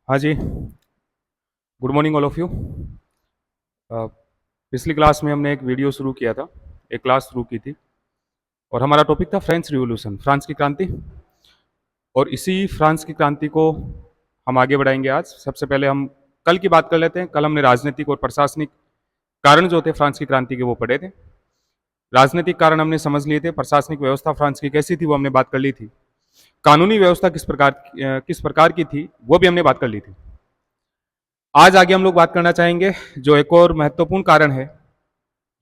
हाँ जी। Good morning all of you. पिछली क्लास में हमने एक वीडियो शुरू किया था, एक क्लास शुरू की थी और हमारा टॉपिक था फ्रेंच रिवॉल्यूशन, फ्रांस की क्रांति। और इसी फ्रांस की क्रांति को हम आगे बढ़ाएंगे आज। सबसे पहले हम कल की बात कर लेते हैं। कल हमने राजनीतिक और प्रशासनिक कारण जो थे फ्रांस की क्रांति के वो पढ़े थे। राजनीतिक कारण हमने समझ लिए थे, प्रशासनिक व्यवस्था फ्रांस की कैसी थी वो हमने बात कर ली थी, कानूनी व्यवस्था किस प्रकार की थी वो भी हमने बात कर ली थी। आज आगे हम लोग बात करना चाहेंगे जो एक और महत्वपूर्ण कारण है,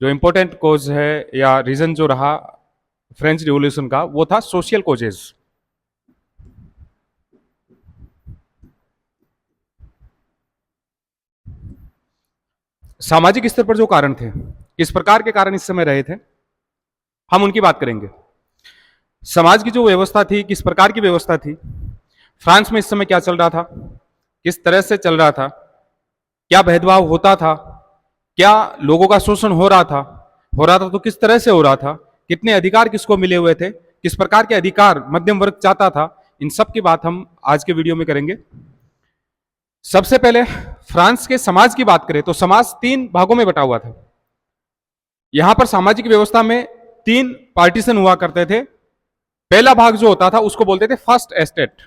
जो इम्पोर्टेंट कोज है या रीजन जो रहा फ्रेंच रिवॉल्यूशन का, वो था सोशल कोजेस। सामाजिक स्तर पर जो कारण थे, किस प्रकार के कारण इस समय रहे थे, हम उनकी बात करेंगे। समाज की जो व्यवस्था थी, किस प्रकार की व्यवस्था थी, फ्रांस में इस समय क्या चल रहा था, किस तरह से चल रहा था, क्या भेदभाव होता था, क्या लोगों का शोषण हो रहा था तो किस तरह से हो रहा था, कितने अधिकार किसको मिले हुए थे, किस प्रकार के अधिकार मध्यम वर्ग चाहता था, इन सब की बात हम आज के वीडियो में करेंगे। सबसे पहले फ्रांस के समाज की बात करें तो समाज 3 भागों में बटा हुआ था। यहां पर सामाजिक व्यवस्था में 3 पार्टीशन हुआ करते थे। पहला भाग जो होता था उसको बोलते थे फर्स्ट एस्टेट,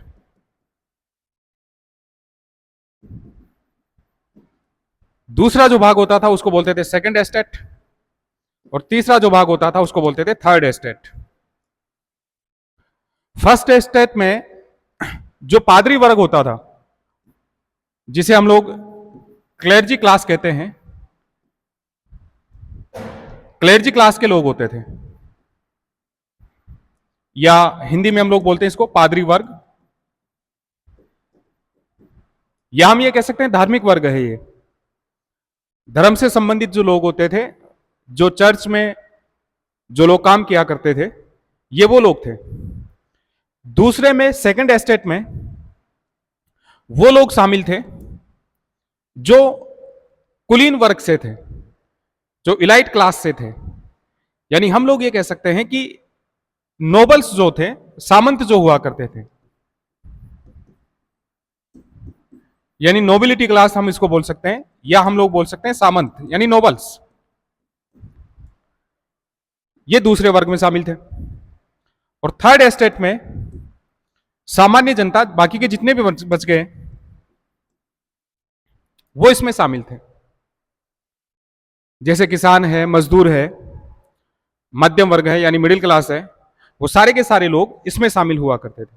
दूसरा जो भाग होता था उसको बोलते थे सेकंड एस्टेट, और तीसरा जो भाग होता था उसको बोलते थे थर्ड एस्टेट। फर्स्ट एस्टेट में जो पादरी वर्ग होता था, जिसे हम लोग क्लेर्जी क्लास कहते हैं, क्लेर्जी क्लास के लोग होते थे, या हिंदी में हम लोग बोलते हैं इसको पादरी वर्ग, या हम ये कह सकते हैं धार्मिक वर्ग है। ये धर्म से संबंधित जो लोग होते थे, जो चर्च में जो लोग काम किया करते थे, ये वो लोग थे। दूसरे में सेकंड एस्टेट में वो लोग शामिल थे जो कुलीन वर्ग से थे, जो इलाइट क्लास से थे। यानी हम लोग ये कह सकते हैं कि नोबल्स जो थे, सामंत जो हुआ करते थे, यानी नोबिलिटी क्लास हम इसको बोल सकते हैं, या हम लोग बोल सकते हैं सामंत यानी नोबल्स, ये दूसरे वर्ग में शामिल थे। और थर्ड एस्टेट में सामान्य जनता, बाकी के जितने भी बच गए वो इसमें शामिल थे, जैसे किसान है, मजदूर है, मध्यम वर्ग है यानी मिडिल क्लास है, वो सारे के सारे लोग इसमें शामिल हुआ करते थे।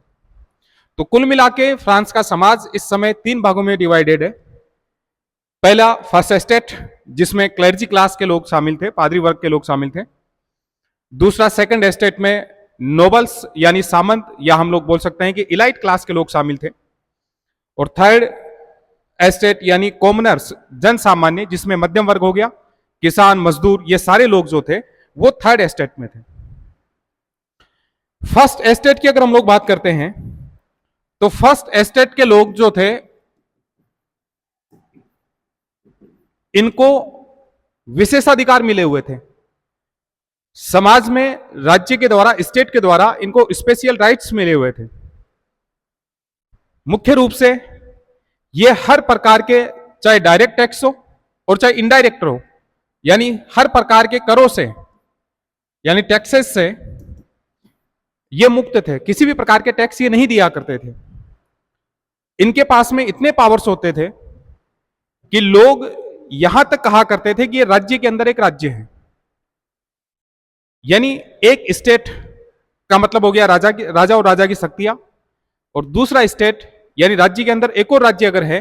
तो कुल मिला के फ्रांस का समाज इस समय 3 भागों में डिवाइडेड है। पहला फर्स्ट एस्टेट, जिसमें क्लर्जी क्लास के लोग शामिल थे, पादरी वर्ग के लोग शामिल थे। दूसरा सेकंड एस्टेट में नोबल्स यानी सामंत, या हम लोग बोल सकते हैं कि इलाइट क्लास के लोग शामिल थे। और थर्ड एस्टेट यानी कॉमनर्स, जन सामान्य, जिसमें मध्यम वर्ग हो गया, किसान, मजदूर, ये सारे लोग जो थे वो थर्ड एस्टेट में थे। फर्स्ट एस्टेट की अगर हम लोग बात करते हैं तो फर्स्ट एस्टेट के लोग जो थे, इनको विशेषाधिकार मिले हुए थे समाज में, राज्य के द्वारा, स्टेट के द्वारा इनको स्पेशल राइट्स मिले हुए थे। मुख्य रूप से ये हर प्रकार के, चाहे डायरेक्ट टैक्स हो और चाहे इनडायरेक्ट हो, यानी हर प्रकार के करों से यानी टैक्सेस से ये मुक्त थे। किसी भी प्रकार के टैक्स ये नहीं दिया करते थे। इनके पास में इतने पावर्स होते थे कि लोग यहां तक कहा करते थे कि ये राज्य के अंदर एक राज्य है। यानी एक स्टेट का मतलब हो गया राजा और राजा की शक्तियां, और दूसरा स्टेट यानी राज्य के अंदर एक और राज्य अगर है,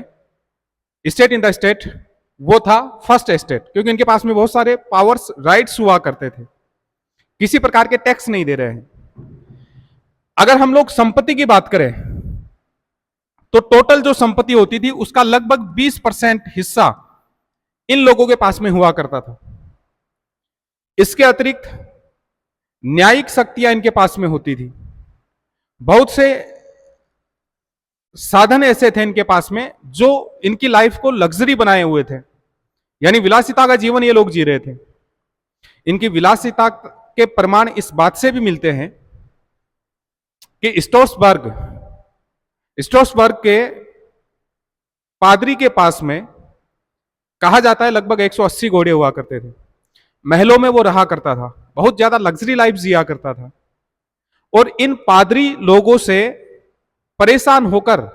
स्टेट इन द स्टेट, वो था फर्स्ट स्टेट, क्योंकि इनके पास में बहुत सारे पावर्स, राइट्स हुआ करते थे, किसी प्रकार के टैक्स नहीं दे रहे हैं। अगर हम लोग संपत्ति की बात करें तो टोटल जो संपत्ति होती थी उसका लगभग 20% हिस्सा इन लोगों के पास में हुआ करता था। इसके अतिरिक्त न्यायिक शक्तियां इनके पास में होती थी। बहुत से साधन ऐसे थे इनके पास में जो इनकी लाइफ को लग्जरी बनाए हुए थे, यानी विलासिता का जीवन ये लोग जी रहे थे। इनकी विलासिता के प्रमाण इस बात से भी मिलते हैं कि स्ट्रासबर्ग के पादरी के पास में कहा जाता है लगभग 180 घोड़े हुआ करते थे। महलों में वो रहा करता था, बहुत ज्यादा लग्जरी लाइफ जिया करता था। और इन पादरी लोगों से परेशान होकर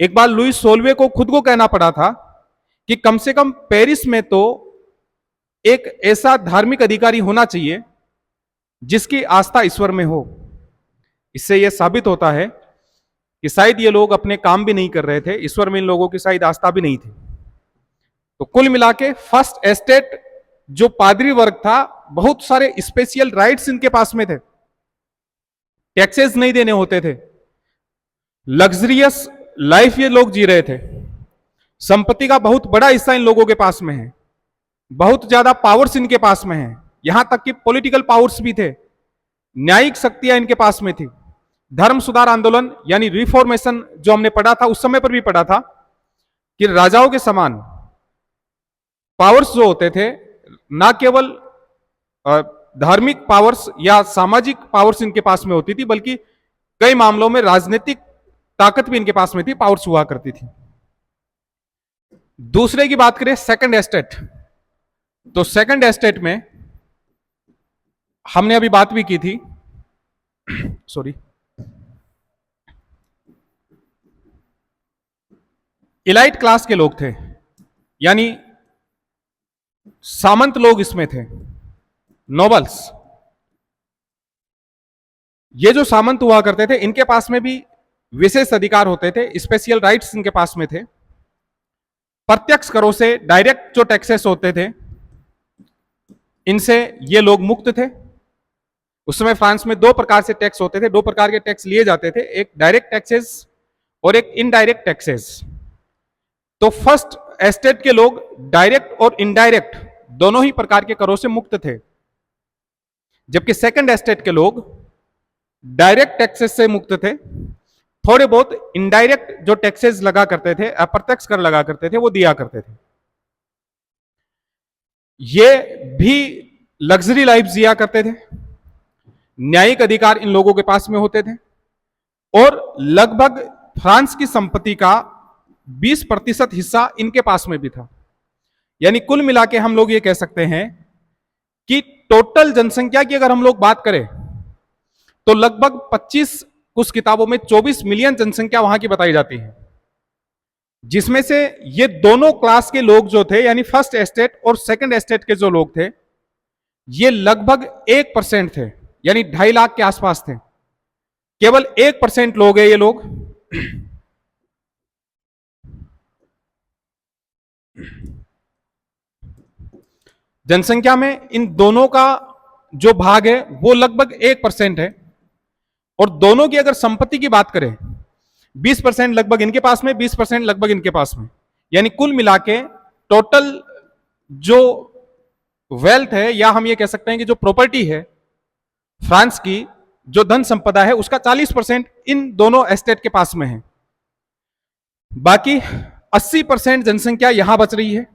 एक बार लुईस 16वें को खुद को कहना पड़ा था कि कम से कम पेरिस में तो एक ऐसा धार्मिक अधिकारी होना चाहिए जिसकी आस्था ईश्वर में हो। इससे यह साबित होता है कि शायद ये लोग अपने काम भी नहीं कर रहे थे, ईश्वर में इन लोगों की शायद आस्था भी नहीं थी। तो कुल मिला के फर्स्ट एस्टेट जो पादरी वर्ग था, बहुत सारे स्पेशल राइट्स इनके पास में थे, टैक्सेस नहीं देने होते थे, लग्जरियस लाइफ ये लोग जी रहे थे, संपत्ति का बहुत बड़ा हिस्सा इन लोगों के पास में है, बहुत ज्यादा पावर्स इनके पास में है, यहां तक कि पॉलिटिकल पावर्स भी थे, न्यायिक शक्तियां इनके पास में थी। धर्म सुधार आंदोलन यानी रिफॉर्मेशन जो हमने पढ़ा था उस समय पर भी पढ़ा था कि राजाओं के समान पावर्स जो होते थे, ना केवल धार्मिक पावर्स या सामाजिक पावर्स इनके पास में होती थी, बल्कि कई मामलों में राजनीतिक ताकत भी इनके पास में थी, पावर्स हुआ करती थी। दूसरे की बात करें सेकंड एस्टेट, तो सेकंड एस्टेट में हमने अभी बात भी की थी सॉरी, इलाइट क्लास के लोग थे, यानी सामंत लोग इसमें थे, नोबल्स। ये जो सामंत हुआ करते थे इनके पास में भी विशेष अधिकार होते थे, स्पेशल राइट्स इनके पास में थे। प्रत्यक्ष करों से डायरेक्ट जो टैक्सेस होते थे इनसे ये लोग मुक्त थे। उस समय फ्रांस में दो प्रकार से टैक्स होते थे, दो प्रकार के टैक्स लिए जाते थे, एक डायरेक्ट टैक्सेस और एक इनडायरेक्ट टैक्सेस। तो फर्स्ट एस्टेट के लोग डायरेक्ट और इनडायरेक्ट दोनों ही प्रकार के करों से मुक्त थे, जबकि सेकंड एस्टेट के लोग डायरेक्ट टैक्सेस से मुक्त थे, थोड़े बहुत इनडायरेक्ट जो टैक्सेस लगा करते थे, अप्रत्यक्ष कर लगा करते थे, वो दिया करते थे। ये भी लग्जरी लाइफ जिया करते थे, न्यायिक अधिकार इन लोगों के पास में होते थे, और लगभग फ्रांस की संपत्ति का 20% हिस्सा इनके पास में भी था। यानी कुल मिला के हम लोग ये कह सकते हैं कि टोटल जनसंख्या की अगर हम लोग बात करें तो लगभग 25, कुछ किताबों में 24 मिलियन जनसंख्या वहां की बताई जाती है, जिसमें से ये दोनों क्लास के लोग जो थे, यानी फर्स्ट एस्टेट और सेकंड एस्टेट के जो लोग थे, ये लगभग 1% थे, यानी 2.5 लाख के आसपास थे। केवल 1% लोग हैं ये लोग जनसंख्या में इन दोनों का जो भाग है वो लगभग 1% है। और दोनों की अगर संपत्ति की बात करें, 20% लगभग इनके पास में, 20% लगभग इनके पास में, यानी कुल मिला के टोटल जो वेल्थ है, या हम ये कह सकते हैं कि जो प्रॉपर्टी है फ्रांस की, जो धन संपदा है, उसका 40% इन दोनों एस्टेट के पास में है। बाकी 80% जनसंख्या यहां बच रही है,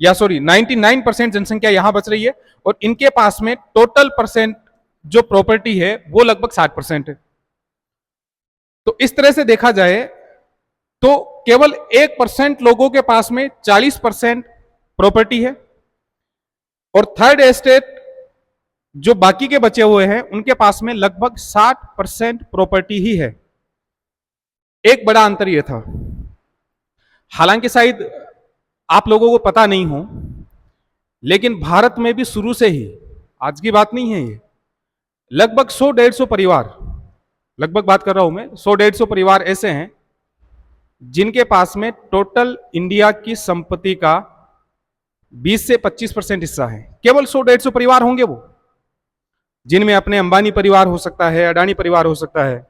या सॉरी 99% जनसंख्या यहां बच रही है, और इनके पास में टोटल परसेंट जो प्रॉपर्टी है वो लगभग 60% है। तो इस तरह से देखा जाए तो केवल 1% लोगों के पास में 40% प्रॉपर्टी है, और थर्ड एस्टेट जो बाकी के बचे हुए हैं उनके पास में लगभग 60% प्रॉपर्टी ही है। एक बड़ा अंतर यह था, हालांकि शायद आप लोगों को पता नहीं हो, लेकिन भारत में भी शुरू से ही, आज की बात नहीं है ये, लगभग 100-150 परिवार, लगभग बात कर रहा हूं मैं, 100-150 परिवार ऐसे हैं जिनके पास में टोटल इंडिया की संपत्ति का 20 से 25% हिस्सा है। केवल 100-150 परिवार होंगे वो, जिनमें अपने अंबानी परिवार हो सकता है, अडानी परिवार हो सकता है,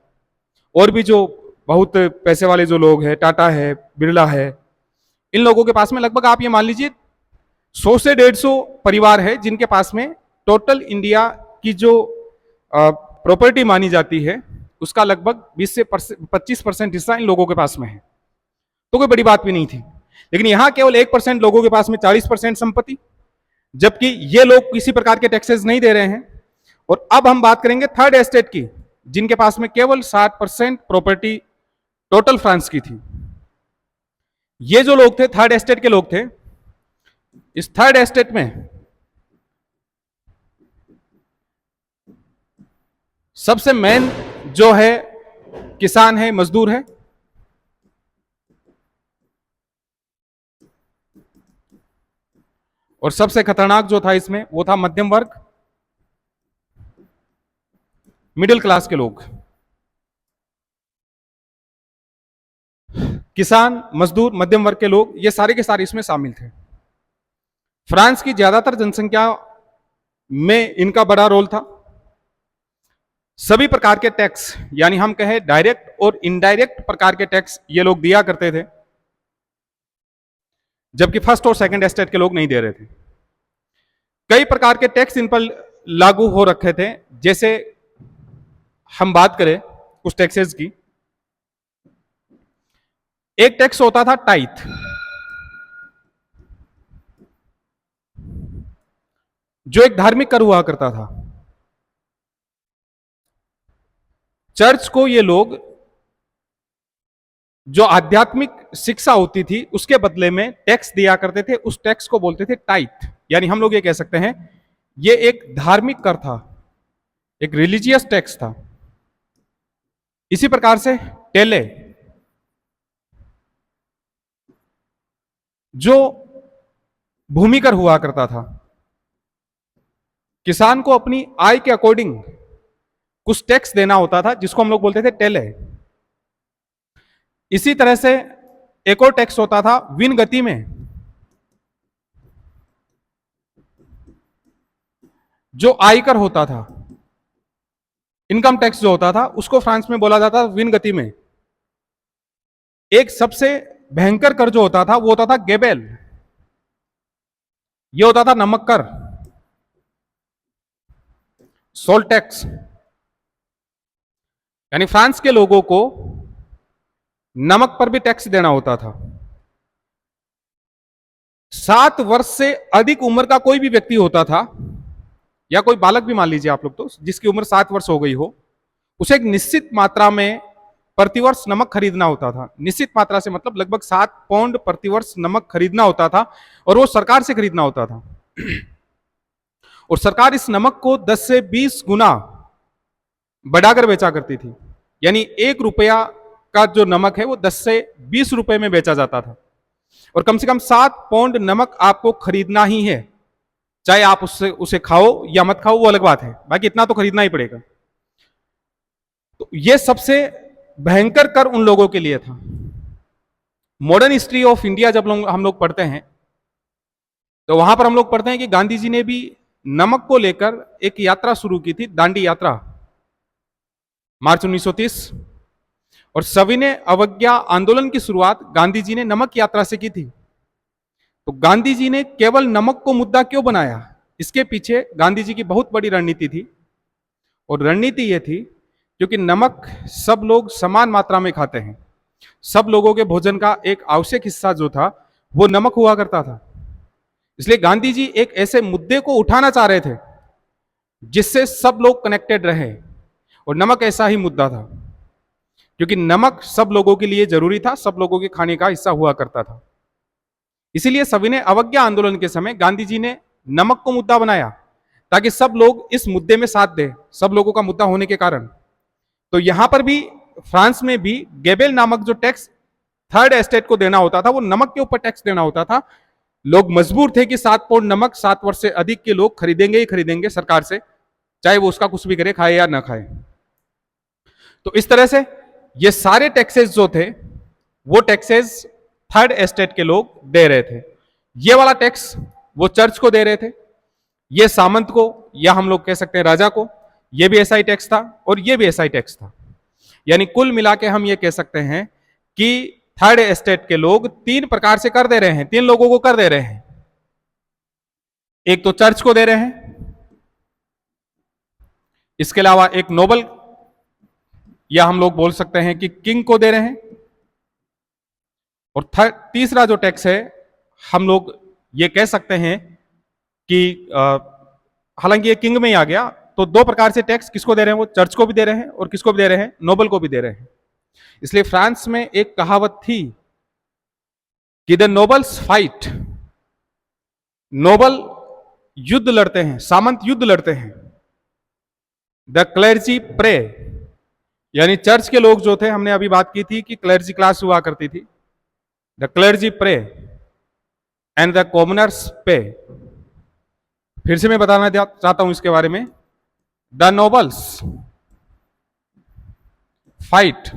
और भी जो बहुत पैसे वाले जो लोग हैं, टाटा है, बिरला है, इन लोगों के पास में लगभग आप ये मान लीजिए 100 से 150 परिवार है जिनके पास में टोटल इंडिया की जो प्रॉपर्टी मानी जाती है उसका लगभग 20 से 25% हिस्सा इन लोगों के पास में है। तो कोई बड़ी बात भी नहीं थी, लेकिन यहां केवल 1% लोगों के पास में 40% संपत्ति, जबकि ये लोग किसी प्रकार के टैक्सेस नहीं दे रहे हैं। और अब हम बात करेंगे थर्ड एस्टेट की, जिनके पास में केवल 60% प्रॉपर्टी टोटल फ्रांस की थी। ये जो लोग थे थर्ड एस्टेट के लोग थे। इस थर्ड एस्टेट में सबसे मेन जो है किसान है, मजदूर है। और सबसे खतरनाक जो था इसमें वो था मध्यम वर्ग, मिडिल क्लास के लोग। किसान, मजदूर, मध्यम वर्ग के लोग, ये सारे के सारे इसमें शामिल थे। फ्रांस की ज्यादातर जनसंख्या में इनका बड़ा रोल था। सभी प्रकार के टैक्स, यानी हम कहें डायरेक्ट और इनडायरेक्ट प्रकार के टैक्स ये लोग दिया करते थे, जबकि फर्स्ट और सेकंड एस्टेट के लोग नहीं दे रहे थे। कई प्रकार के टैक्स इन पर लागू हो रखे थे। जैसे हम बात करें कुछ टैक्सेस की, एक टैक्स होता था टाइथ, जो एक धार्मिक कर हुआ करता था। चर्च को ये लोग जो आध्यात्मिक शिक्षा होती थी उसके बदले में टैक्स दिया करते थे। उस टैक्स को बोलते थे टाइथ, यानी हम लोग ये कह सकते हैं ये एक धार्मिक कर था, एक रिलीजियस टैक्स था। इसी प्रकार से टेले, जो भूमि कर हुआ करता था। किसान को अपनी आय के अकॉर्डिंग कुछ टैक्स देना होता था, जिसको हम लोग बोलते थे टेले। इसी तरह से एक और टैक्स होता था विन गति में, जो आयकर होता था, इनकम टैक्स जो होता था, उसको फ्रांस में बोला जाता था विन गति में। एक सबसे भयंकर कर जो होता था वो होता था गेबेल, ये होता था नमक कर, सोल्ट टैक्स। यानी फ्रांस के लोगों को नमक पर भी टैक्स देना होता था। 7 वर्ष से अधिक उम्र का कोई भी व्यक्ति होता था, या कोई बालक भी मान लीजिए आप लोग, तो जिसकी उम्र 7 वर्ष हो गई हो, उसे एक निश्चित मात्रा में प्रतिवर्ष नमक खरीदना होता था। निश्चित मात्रा से मतलब लगभग 7 पाउंड प्रतिवर्ष नमक खरीदना होता था, और वो सरकार से खरीदना होता था। और सरकार इस नमक को 10 से 20 गुना बढ़ाकर बेचा करती थी। यानी 1 रुपया का जो नमक है वो 10 से 20 रुपए में बेचा जाता था। और कम से कम 7 पाउंड नमक आपको खरीदना ही है, चाहे आप उसे खाओ या मत खाओ, वो अलग बात है, बाकी इतना तो खरीदना ही पड़ेगा। तो ये सबसे भयंकर कर उन लोगों के लिए था। मॉडर्न हिस्ट्री ऑफ इंडिया जब हम लोग पढ़ते हैं, तो वहां पर हम लोग पढ़ते हैं कि गांधी जी ने भी नमक को लेकर एक यात्रा शुरू की थी, दांडी यात्रा, मार्च 1930। और सविनय अवज्ञा आंदोलन की शुरुआत गांधी जी ने नमक यात्रा से की थी। तो गांधी जी ने केवल नमक को मुद्दा क्यों बनाया, इसके पीछे गांधी जी की बहुत बड़ी रणनीति थी। और रणनीति यह थी क्योंकि नमक सब लोग समान मात्रा में खाते हैं। सब लोगों के भोजन का एक आवश्यक हिस्सा जो था वो नमक हुआ करता था। इसलिए गांधी जी एक ऐसे मुद्दे को उठाना चाह रहे थे जिससे सब लोग कनेक्टेड रहे, और नमक ऐसा ही मुद्दा था, क्योंकि नमक सब लोगों के लिए जरूरी था, सब लोगों के खाने का हिस्सा हुआ करता था। इसीलिए सविनय अवज्ञा आंदोलन के समय गांधी जी ने नमक को मुद्दा बनाया, ताकि सब लोग इस मुद्दे में साथ दें, सब लोगों का मुद्दा होने के कारण। तो यहां पर भी फ्रांस में भी गेबेल नामक जो टैक्स थर्ड एस्टेट को देना होता था, वो नमक के ऊपर टैक्स देना होता था। लोग मजबूर थे कि 7 पाउंड नमक 7 वर्ष से अधिक के लोग खरीदेंगे ही खरीदेंगे सरकार से, चाहे वो उसका कुछ भी करे, खाए या ना खाए। तो इस तरह से ये सारे टैक्सेस जो थे वो टैक्सेस थर्ड एस्टेट के लोग दे रहे थे। ये वाला टैक्स वो चर्च को दे रहे थे, ये सामंत को, या हम लोग कह सकते हैं राजा को, ये भी ऐसा ही टैक्स था, और ये भी ऐसा ही टैक्स था। यानी कुल मिला के हम ये कह सकते हैं कि थर्ड एस्टेट के लोग 3 प्रकार से कर दे रहे हैं, 3 लोगों को कर दे रहे हैं। एक तो चर्च को दे रहे हैं, इसके अलावा एक नोबल, या हम लोग बोल सकते हैं कि किंग को दे रहे हैं, और तीसरा जो टैक्स है हम लोग ये कह सकते हैं कि हालांकि ये किंग में ही आ गया, तो 2 प्रकार से टैक्स किसको दे रहे हैं, वो चर्च को भी दे रहे हैं और किसको भी दे रहे हैं, नोबल को भी दे रहे हैं। इसलिए फ्रांस में एक कहावत थी कि द नोबल्स फाइट, नोबल युद्ध लड़ते हैं, सामंत युद्ध लड़ते हैं। द क्लर्जी प्रे, यानी चर्च के लोग जो थे, हमने अभी बात की थी कि क्लर्जी क्लास हुआ करती थी। The clergy pray and the commoners pay. फिर से मैं बताना चाहता हूं इसके बारे में। The nobles fight,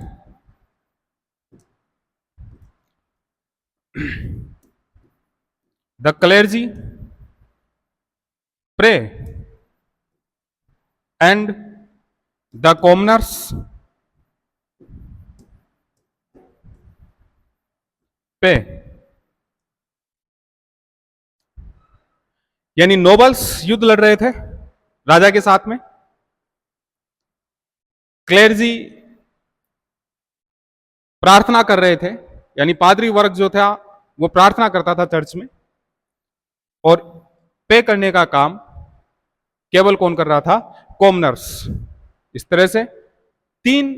the clergy pray and the commoners pay. यानी नोबल्स युद्ध लड़ रहे थे राजा के साथ में, क्लेर्जी प्रार्थना कर रहे थे, यानी पादरी वर्ग जो था वो प्रार्थना करता था चर्च में, और पे करने का काम केवल कौन कर रहा था? कॉमनर्स। इस तरह से तीन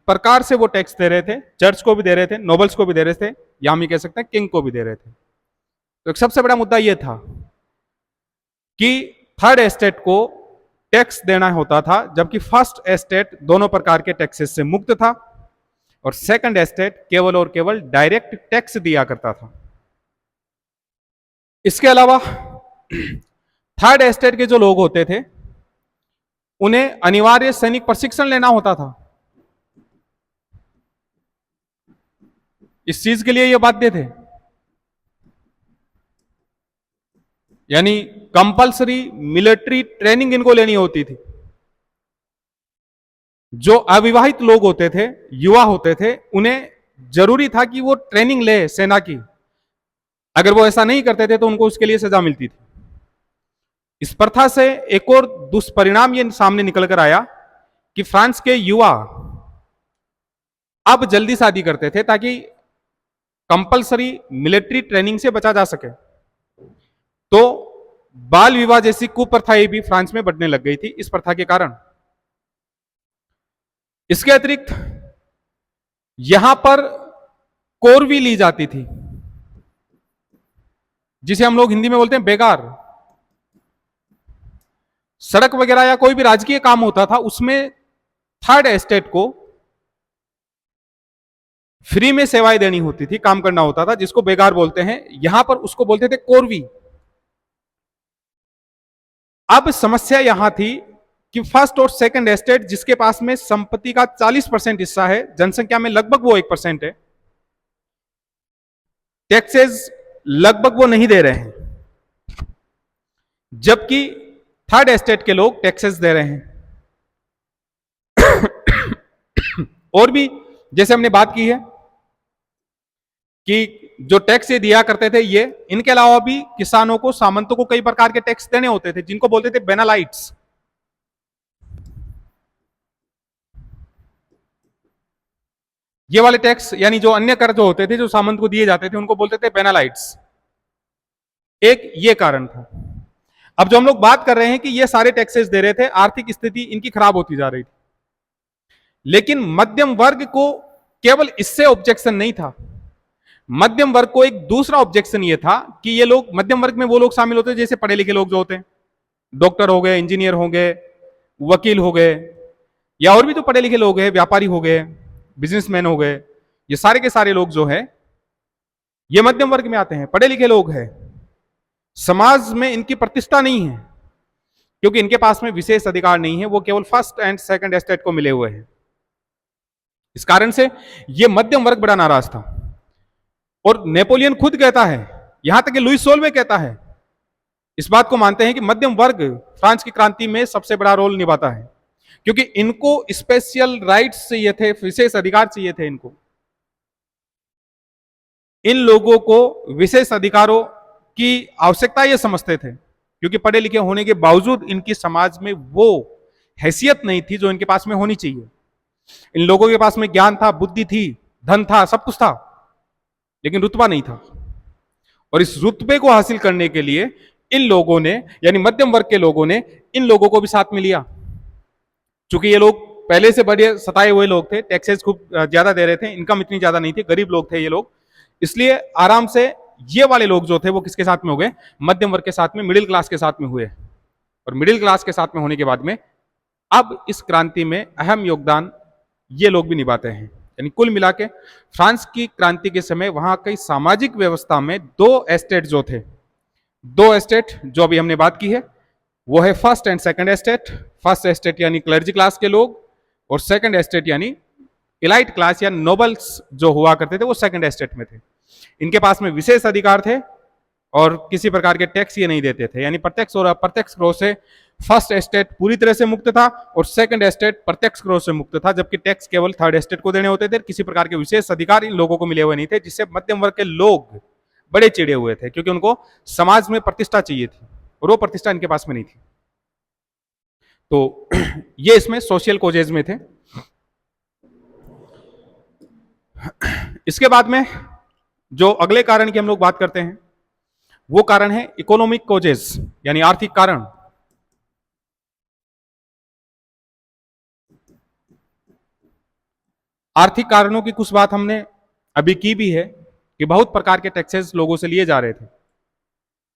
प्रकार से वो टैक्स दे रहे थे, चर्च को भी दे रहे थे, नोबल्स को भी दे रहे थे, या हम ये कह सकते हैं किंग को भी दे रहे थे। तो एक सबसे बड़ा मुद्दा यह था कि थर्ड एस्टेट को टैक्स देना होता था, जबकि फर्स्ट एस्टेट दोनों प्रकार के टैक्सेस से मुक्त था, और सेकंड एस्टेट केवल और केवल डायरेक्ट टैक्स दिया करता था। इसके अलावा थर्ड एस्टेट के जो लोग होते थे उन्हें अनिवार्य सैनिक प्रशिक्षण लेना होता था। इस चीज के लिए ये बाध्य थे, यानी कंपलसरी मिलिट्री ट्रेनिंग इनको लेनी होती थी। जो अविवाहित लोग होते थे, युवा होते थे, उन्हें जरूरी था कि वो ट्रेनिंग ले सेना की। अगर वो ऐसा नहीं करते थे तो उनको उसके लिए सजा मिलती थी। इस प्रथा से एक और दुष्परिणाम ये सामने निकल कर आया कि फ्रांस के युवा अब जल्दी शादी करते थे ताकि कंपलसरी मिलिट्री ट्रेनिंग से बचा जा सके। तो बाल विवाह जैसी कुप्रथाएं भी फ्रांस में बढ़ने लग गई थी इस प्रथा के कारण। इसके अतिरिक्त यहां पर कोरवी ली जाती थी, जिसे हम लोग हिंदी में बोलते हैं बेगार। सड़क वगैरह या कोई भी राजकीय काम होता था उसमें थर्ड एस्टेट को फ्री में सेवाएं देनी होती थी, काम करना होता था, जिसको बेगार बोलते हैं। यहां पर उसको बोलते थे कोरवी। अब समस्या यहां थी कि फर्स्ट और सेकंड एस्टेट, जिसके पास में संपत्ति का 40% हिस्सा है, जनसंख्या में लगभग वो 1% है, टैक्सेस लगभग वो नहीं दे रहे हैं, जबकि थर्ड एस्टेट के लोग टैक्सेस दे रहे हैं। और भी जैसे हमने बात की है कि जो टैक्स ये दिया करते थे ये, इनके अलावा भी किसानों को, सामंतों को कई प्रकार के टैक्स देने होते थे, जिनको बोलते थे बेनालाइट्स। ये वाले टैक्स, यानी जो अन्य कर जो होते थे, जो सामंत को दिए जाते थे, उनको बोलते थे बेनालाइट्स। एक ये कारण था। अब जो हम लोग बात कर रहे हैं कि ये सारे टैक्सेस दे रहे थे, आर्थिक स्थिति इनकी खराब होती जा रही थी, लेकिन मध्यम वर्ग को केवल इससे ऑब्जेक्शन नहीं था। मध्यम वर्ग को एक दूसरा ऑब्जेक्शन ये था कि ये लोग, मध्यम वर्ग में वो लोग शामिल होते हैं जैसे पढ़े लिखे लोग जो होते हैं, डॉक्टर हो गए, इंजीनियर हो गए, वकील हो गए, या और भी जो पढ़े लिखे लोग हैं, व्यापारी हो गए, बिजनेसमैन हो गए, ये सारे के सारे लोग जो है ये मध्यम वर्ग में आते हैं, पढ़े लिखे लोग हैं। समाज में इनकी प्रतिष्ठा नहीं है क्योंकि इनके पास में विशेष अधिकार नहीं है, वो केवल फर्स्ट एंड सेकंड एस्टेट को मिले हुए हैं। इस कारण से ये मध्यम वर्ग बड़ा नाराज था। और नेपोलियन खुद कहता है, यहां तक कि लुई सोल्वे कहता है, इस बात को मानते हैं कि मध्यम वर्ग फ्रांस की क्रांति में सबसे बड़ा रोल निभाता है, क्योंकि इनको स्पेशल राइट्स चाहिए थे, विशेष अधिकार चाहिए थे इनको। इन लोगों को विशेष अधिकारों की आवश्यकता ये समझते थे, क्योंकि पढ़े लिखे होने के बावजूद इनकी समाज में वो हैसियत नहीं थी जो इनके पास में होनी चाहिए। इन लोगों के पास में ज्ञान था, बुद्धि थी, धन था, सब कुछ था, लेकिन रुतबा नहीं था। और इस रुतबे को हासिल करने के लिए इन लोगों ने, यानी मध्यम वर्ग के लोगों ने, इन लोगों को भी साथ में लिया। चूंकि ये लोग पहले से बड़े सताए हुए लोग थे, टैक्सेस खूब ज्यादा दे रहे थे, इनकम इतनी ज्यादा नहीं थी, गरीब लोग थे ये लोग, इसलिए आराम से ये वाले लोग जो थे वो किसके साथ में हो गए, मध्यम वर्ग के साथ में, मिडिल क्लास के साथ में हुए। और मिडिल क्लास के साथ में होने के बाद में अब इस क्रांति में अहम योगदान ये लोग भी निभाते हैं। यानी कुल मिला के फ्रांस की क्रांति के समय वहां कई सामाजिक व्यवस्था में दो एस्टेट जो थे, दो एस्टेट जो अभी हमने बात की है वो है first and second estate. First estate यानी क्लर्जी क्लास के लोग, और सेकंड एस्टेट यानी इलाइट क्लास या नोबल्स जो हुआ करते थे वो सेकंड एस्टेट में थे। इनके पास में विशेष अधिकार थे और किसी प्रकार के टैक्स ये नहीं देते थे। यानी प्रत्यक्ष और अप्रत्यक्ष करों से फर्स्ट एस्टेट पूरी तरह से मुक्त था और सेकंड एस्टेट प्रत्यक्ष करों से मुक्त था, जबकि टैक्स केवल थर्ड एस्टेट को देने होते थे। किसी प्रकार के विशेष अधिकार इन लोगों को मिले हुए नहीं थे, जिससे मध्यम वर्ग के लोग बड़े चिड़े हुए थे, क्योंकि उनको समाज में प्रतिष्ठा चाहिए थी और वो प्रतिष्ठा इनके पास में नहीं थी। तो ये इसमें सोशल कोजेज में थे। इसके बाद में जो अगले कारण की हम लोग बात करते हैं वो कारण है इकोनॉमिक कोजेस, यानी आर्थिक कारण। आर्थिक कारणों की कुछ बात हमने अभी की भी है कि बहुत प्रकार के टैक्सेस लोगों से लिए जा रहे थे,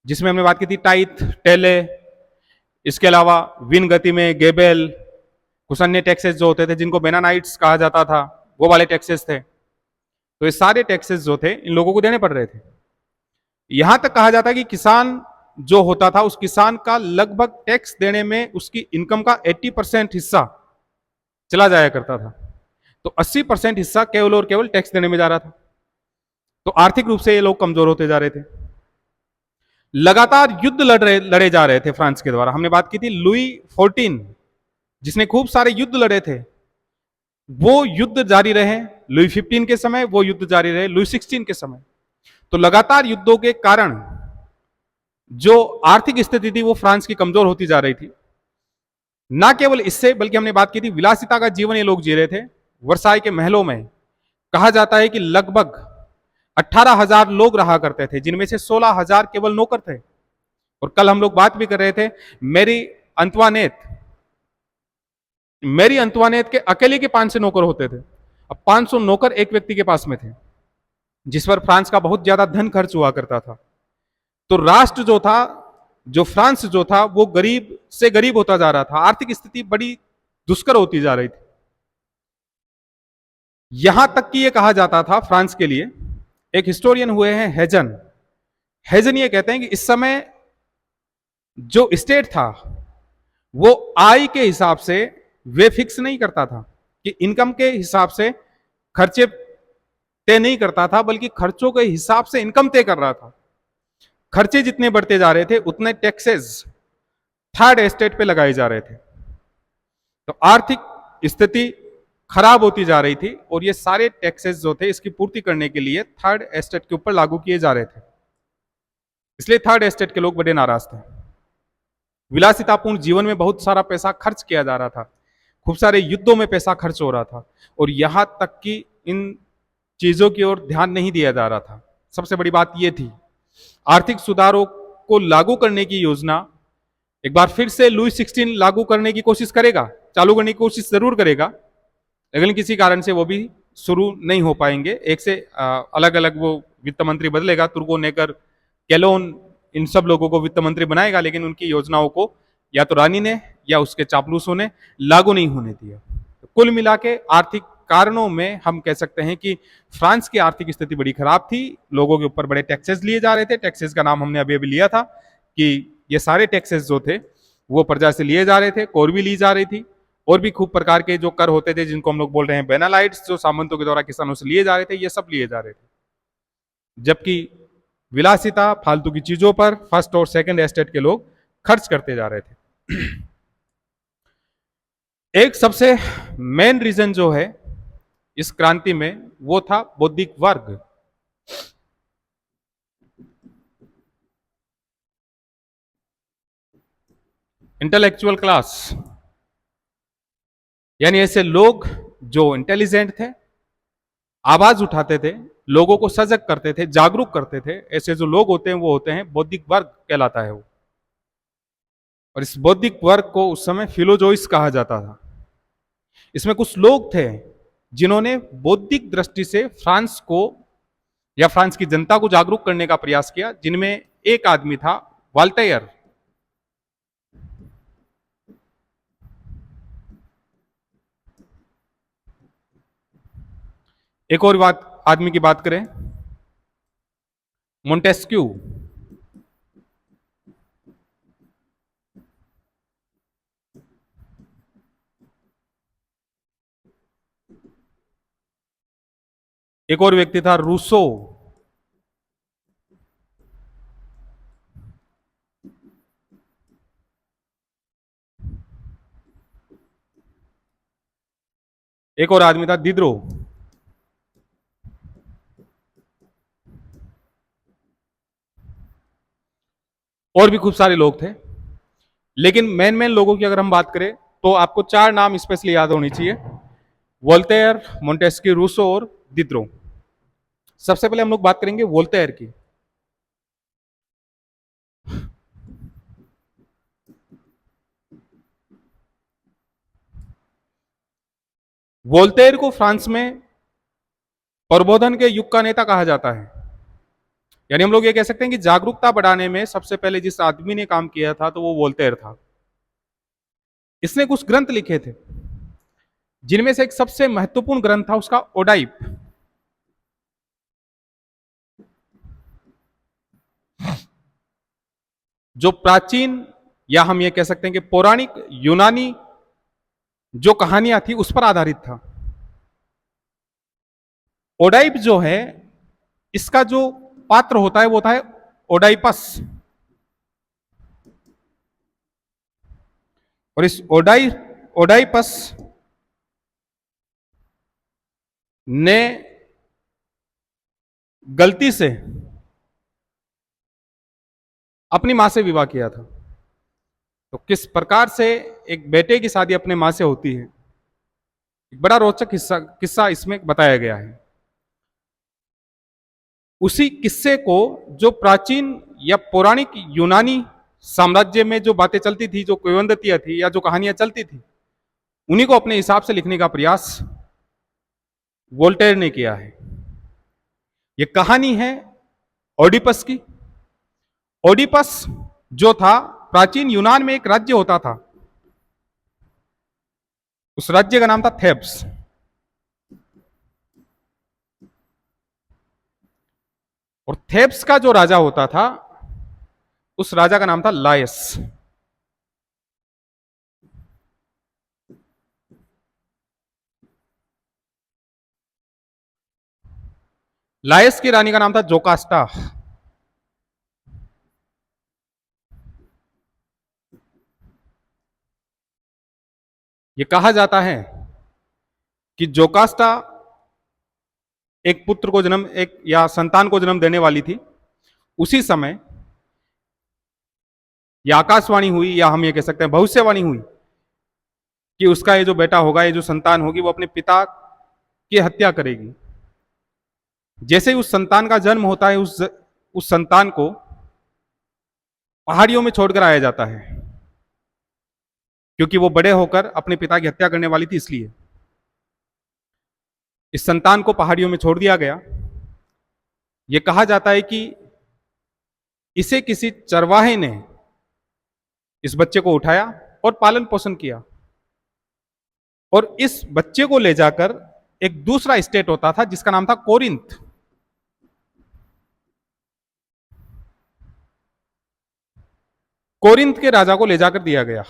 जिसमें हमने बात की थी टाइथ, टेले, इसके अलावा विन गति में गेबेल, कुछ अन्य टैक्सेस जो होते थे जिनको बेनानाइट्स कहा जाता था, वो वाले टैक्सेस थे। तो ये सारे टैक्सेस जो थे इन लोगों को देने पड़ रहे थे। यहां तक कहा जाता है कि किसान जो होता था उस किसान का लगभग टैक्स देने में उसकी इनकम का 80% हिस्सा चला जाया करता था। तो 80% हिस्सा केवल और केवल टैक्स देने में जा रहा था। तो आर्थिक रूप से ये लोग कमजोर होते जा रहे थे। लगातार युद्ध लड़े जा रहे थे फ्रांस के द्वारा। हमने बात की थी लुई 14 जिसने खूब सारे युद्ध लड़े थे, वो युद्ध जारी रहे। लुई 15 के समय वो युद्ध जारी रहे, लुई 16 के समय। तो लगातार युद्धों के कारण जो आर्थिक स्थिति थी वो फ्रांस की कमजोर होती जा रही थी। ना केवल इससे, बल्कि हमने बात की थी विलासिता का जीवन ये लोग जी रहे थे। वर्साई के महलों में कहा जाता है कि लगभग 18,000 लोग रहा करते थे, जिनमें से 16,000 केवल नौकर थे। और कल हम लोग बात भी कर रहे थे मेरी अंतवानेत के अकेले के 500 नौकर होते थे। अब 500 नौकर एक व्यक्ति के पास में थे, जिस पर फ्रांस का बहुत ज्यादा धन खर्च हुआ करता था। तो राष्ट्र जो था, जो फ्रांस जो था, वो गरीब से गरीब होता जा रहा था। आर्थिक स्थिति बड़ी दुष्कर होती जा रही थी। यहां तक कि यह कहा जाता था फ्रांस के लिए, एक हिस्टोरियन हुए हैं हेजन ये कहते हैं कि इस समय जो स्टेट था वो आय के हिसाब से वे फिक्स नहीं करता था, कि इनकम के हिसाब से खर्चे तय नहीं करता था, बल्कि खर्चों के हिसाब से इनकम तय कर रहा था। खर्चे जितने बढ़ते जा रहे थे उतने टैक्सेस थर्ड एस्टेट पे लगाए जा रहे थे। तो आर्थिक स्थिति खराब होती जा रही थी और ये सारे टैक्सेस जो थे इसकी पूर्ति करने के लिए थर्ड एस्टेट के ऊपर लागू किए जा रहे थे। इसलिए थर्ड एस्टेट के लोग बड़े नाराज थे। विलासितापूर्ण जीवन में बहुत सारा पैसा खर्च किया जा रहा था, खूब सारे युद्धों में पैसा खर्च हो रहा था, और यहां तक कि इन चीजों की ओर ध्यान नहीं दिया जा रहा था। सबसे बड़ी बात यह थी, आर्थिक सुधारों को लागू करने की योजना एक बार फिर से लुई 16 लागू करने की कोशिश करेगा, चालू करने की कोशिश जरूर करेगा, लेकिन किसी कारण से वो भी शुरू नहीं हो पाएंगे। एक से अलग अलग वो वित्त मंत्री बदलेगा, तुर्गो नेकर, कैलोन, इन सब लोगों को वित्त मंत्री बनाएगा, लेकिन उनकी योजनाओं को या तो रानी ने या उसके चापलूसों ने लागू नहीं होने दिया। तो कुल मिला के आर्थिक कारणों में हम कह सकते हैं कि फ्रांस की आर्थिक स्थिति बड़ी खराब थी। लोगों के ऊपर बड़े टैक्सेस लिए जा रहे थे। टैक्सेस का नाम हमने अभी अभी लिया था कि ये सारे टैक्सेस जो थे वो प्रजा से लिए जा रहे थे, कोर भी ली जा रही थी, और भी खूब प्रकार के जो कर होते थे जिनको हम लोग बोल रहे हैं बेनालाइट्स, जो सामंतों के द्वारा किसानों से लिए जा रहे थे, ये सब लिए जा रहे थे। जबकि विलासिता, फालतू की चीजों पर फर्स्ट और सेकंड एस्टेट के लोग खर्च करते जा रहे थे। एक सबसे मेन रीजन जो है इस क्रांति में वो था बौद्धिक वर्ग। इंटेलेक्चुअल क्लास, यानी ऐसे लोग जो इंटेलिजेंट थे, आवाज उठाते थे, लोगों को सजग करते थे, जागरूक करते थे, ऐसे जो लोग होते हैं वो होते हैं बौद्धिक वर्ग कहलाता है वो। और इस बौद्धिक वर्ग को उस समय फिलोजोइस कहा जाता था। इसमें कुछ लोग थे जिन्होंने बौद्धिक दृष्टि से फ्रांस को या फ्रांस की जनता को जागरूक करने का प्रयास किया, जिनमें एक आदमी था वॉल्टेयर। एक और बात आदमी की बात करें, मोंटेस्क्यू। एक और व्यक्ति था रूसो। एक और आदमी था दिद्रो। और भी खूब सारे लोग थे, लेकिन मेन लोगों की अगर हम बात करें तो आपको चार नाम स्पेशली याद होनी चाहिए: वोल्टेयर, मोंटेस्क्यू, रूसो और दिद्रो। सबसे पहले हम लोग बात करेंगे वोल्टेयर की। वोल्टेयर को फ्रांस में प्रबोधन के युग का नेता कहा जाता है। यानी हम लोग ये कह सकते हैं कि जागरूकता बढ़ाने में सबसे पहले जिस आदमी ने काम किया था तो वो वोल्टेयर था। इसने कुछ ग्रंथ लिखे थे, जिनमें से एक सबसे महत्वपूर्ण ग्रंथ था उसका ओडाइप। जो प्राचीन, या हम ये कह सकते हैं कि पौराणिक यूनानी जो कहानियां थी उस पर आधारित था। ओडाइप जो है, इसका जो पात्र होता है वो होता है ओडाइपस। और इस ओडाइपस ने गलती से अपनी मां से विवाह किया था। तो किस प्रकार से एक बेटे की शादी अपने मां से होती है, एक बड़ा रोचक किस्सा इसमें बताया गया है। उसी किस्से को जो प्राचीन या पौराणिक यूनानी साम्राज्य में जो बातें चलती थी, जो किंवदंतियां थी या जो कहानियां चलती थी, उन्हीं को अपने हिसाब से लिखने का प्रयास वोल्टेयर ने किया है। यह कहानी है ओडिपस की। ओडिपस जो था, प्राचीन यूनान में एक राज्य होता था। उस राज्य का नाम था थेब्स। और थेब्स का जो राजा होता था, उस राजा का नाम था लायस। लायस की रानी का नाम था जोकास्टा। यह कहा जाता है कि जोकास्टा एक पुत्र को जन्म, एक या संतान को जन्म देने वाली थी। उसी समय यह आकाशवाणी हुई, या हम ये कह सकते हैं भविष्यवाणी हुई, कि उसका ये जो बेटा होगा, ये जो संतान होगी, वो अपने पिता की हत्या करेगी। जैसे ही उस संतान का जन्म होता है, उस संतान को पहाड़ियों में छोड़कर आया जाता है, क्योंकि वो बड़े होकर अपने पिता की हत्या करने वाली थी। इसलिए इस संतान को पहाड़ियों में छोड़ दिया गया। यह कहा जाता है कि इसे किसी चरवाहे ने इस बच्चे को उठाया और पालन पोषण किया, और इस बच्चे को ले जाकर एक दूसरा स्टेट होता था जिसका नाम था कोरिंथ। कोरिंथ के राजा को ले जाकर दिया गया।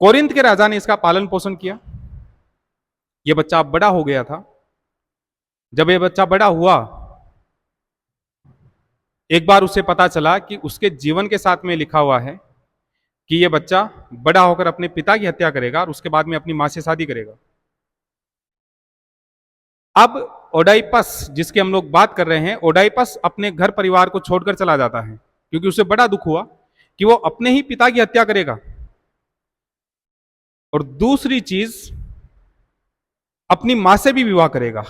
कोरिंथ के राजा ने इसका पालन पोषण किया। यह बच्चा अब बड़ा हो गया था। जब यह बच्चा बड़ा हुआ, एक बार उसे पता चला कि उसके जीवन के साथ में लिखा हुआ है कि यह बच्चा बड़ा होकर अपने पिता की हत्या करेगा और उसके बाद में अपनी मां से शादी करेगा। अब ओडाइपस, जिसकी हम लोग बात कर रहे हैं, ओडाइपस अपने घर परिवार को छोड़कर चला जाता है, क्योंकि उसे बड़ा दुख हुआ कि वो अपने ही पिता की हत्या करेगा। और दूसरी चीज, अपनी मां से भी विवाह करेगा।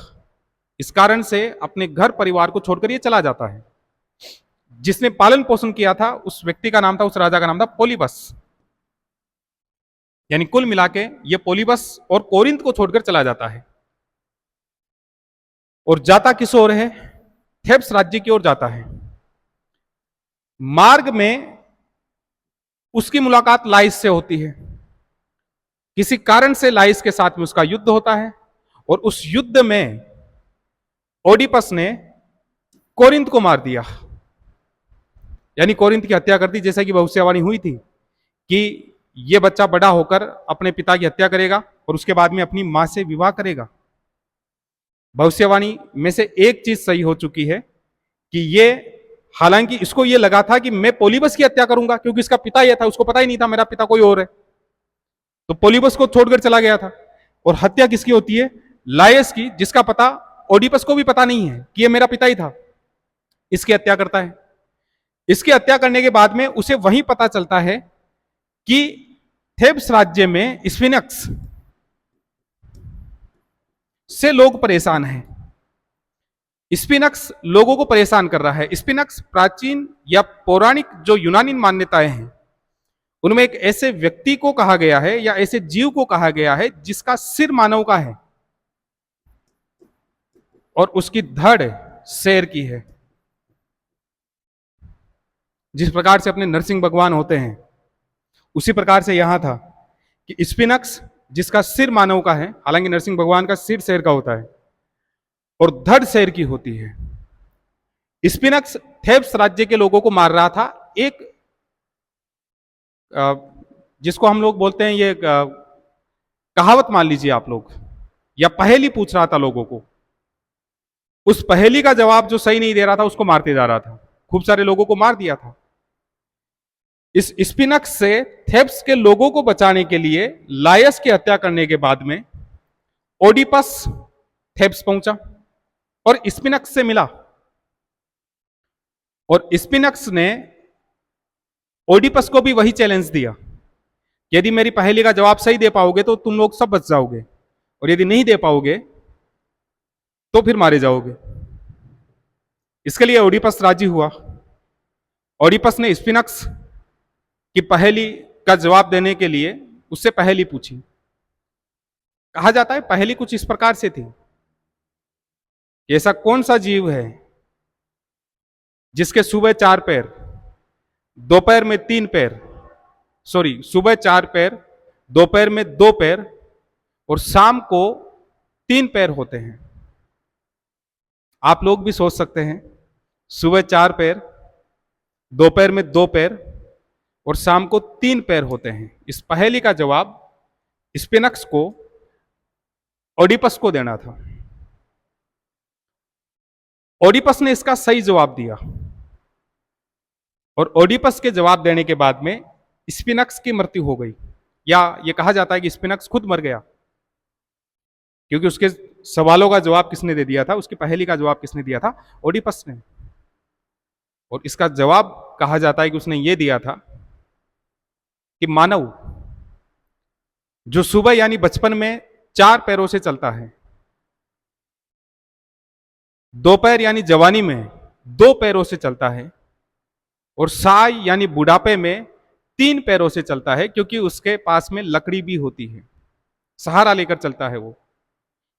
इस कारण से अपने घर परिवार को छोड़कर ये चला जाता है। जिसने पालन पोषण किया था, उस व्यक्ति का नाम था, उस राजा का नाम था पोलिबस। यानी कुल मिला के ये पोलिबस और कोरिंथ को छोड़कर चला जाता है। और जाता किस ओर है? थेब्स राज्य की ओर जाता है। मार्ग में उसकी मुलाकात लाइस से होती है। किसी कारण से लाइस के साथ में उसका युद्ध होता है और उस युद्ध में ओडिपस ने कोरिंथ को मार दिया, यानी कोरिंथ की हत्या कर दी। जैसा कि भविष्यवाणी हुई थी कि यह बच्चा बड़ा होकर अपने पिता की हत्या करेगा और उसके बाद में अपनी मां से विवाह करेगा। भविष्यवाणी में से एक चीज सही हो चुकी है कि ये, हालांकि इसको ये लगा था कि मैं पोलिबस की हत्या करूंगा, क्योंकि इसका पिता यह था, उसको पता ही नहीं था मेरा पिता कोई और है, तो पोलिबस को छोड़कर चला गया था। और हत्या किसकी होती है? लायस की, जिसका पता ओडिपस को भी पता नहीं है कि यह मेरा पिता ही था। इसकी हत्या करता है। इसकी हत्या करने के बाद में उसे वहीं पता चलता है कि थेब्स राज्य में स्फिनक्स से लोग परेशान हैं। स्फिनक्स लोगों को परेशान कर रहा है। स्फिनक्स प्राचीन या पौराणिक जो यूनानी मान्यताएं हैं उनमें एक ऐसे व्यक्ति को कहा गया है या ऐसे जीव को कहा गया है जिसका सिर मानव का है और उसकी धड़ शेर की है। जिस प्रकार से अपने नरसिंह भगवान होते हैं उसी प्रकार से यहां था कि स्फिनक्स जिसका सिर मानव का है, हालांकि नरसिंह भगवान का सिर शेर का होता है और धड़ शेर की होती है। स्फिनक्स थेब्स राज्य के लोगों को मार रहा था। एक जिसको हम लोग बोलते हैं, ये कहावत मान लीजिए आप लोग, या पहेली पूछ रहा था लोगों को। उस पहेली का जवाब जो सही नहीं दे रहा था उसको मारते जा रहा था। खूब सारे लोगों को मार दिया था। इस स्फिनक्स से थेब्स के लोगों को बचाने के लिए लायस की हत्या करने के बाद में ओडिपस थेब्स पहुंचा और स्फिनक्स से मिला। और स्फिनक्स ने ओडिपस को भी वही चैलेंज दिया, यदि मेरी पहेली का जवाब सही दे पाओगे तो तुम लोग सब बच जाओगे, और यदि नहीं दे पाओगे तो फिर मारे जाओगे। इसके लिए ओडिपस राजी हुआ। ओडिपस ने स्फिनक्स की पहेली का जवाब देने के लिए उससे पहेली पूछी। कहा जाता है पहेली कुछ इस प्रकार से थी, ऐसा कौन सा जीव है जिसके सुबह 4 पैर, दोपहर में 3 पैर, सुबह 4 पैर, दोपहर में 2 पैर और शाम को 3 पैर होते हैं। आप लोग भी सोच सकते हैं, सुबह 4 पैर, दोपहर में 2 पैर और शाम को 3 पैर होते हैं। इस पहेली का जवाब स्फिनक्स को ओडिपस को देना था। ओडिपस ने इसका सही जवाब दिया और ओडिपस के जवाब देने के बाद में स्फिनक्स की मृत्यु हो गई, या यह कहा जाता है कि स्फिनक्स खुद मर गया, क्योंकि उसके सवालों का जवाब किसने दे दिया था, उसकी पहेली का जवाब किसने दिया था? ओडिपस ने। और इसका जवाब कहा जाता है कि उसने यह दिया था कि मानव जो सुबह यानी बचपन में 4 पैरों से चलता है, दोपहर यानी जवानी में 2 पैरों से चलता है और साय यानी बुढ़ापे में 3 पैरों से चलता है, क्योंकि उसके पास में लकड़ी भी होती है, सहारा लेकर चलता है वो।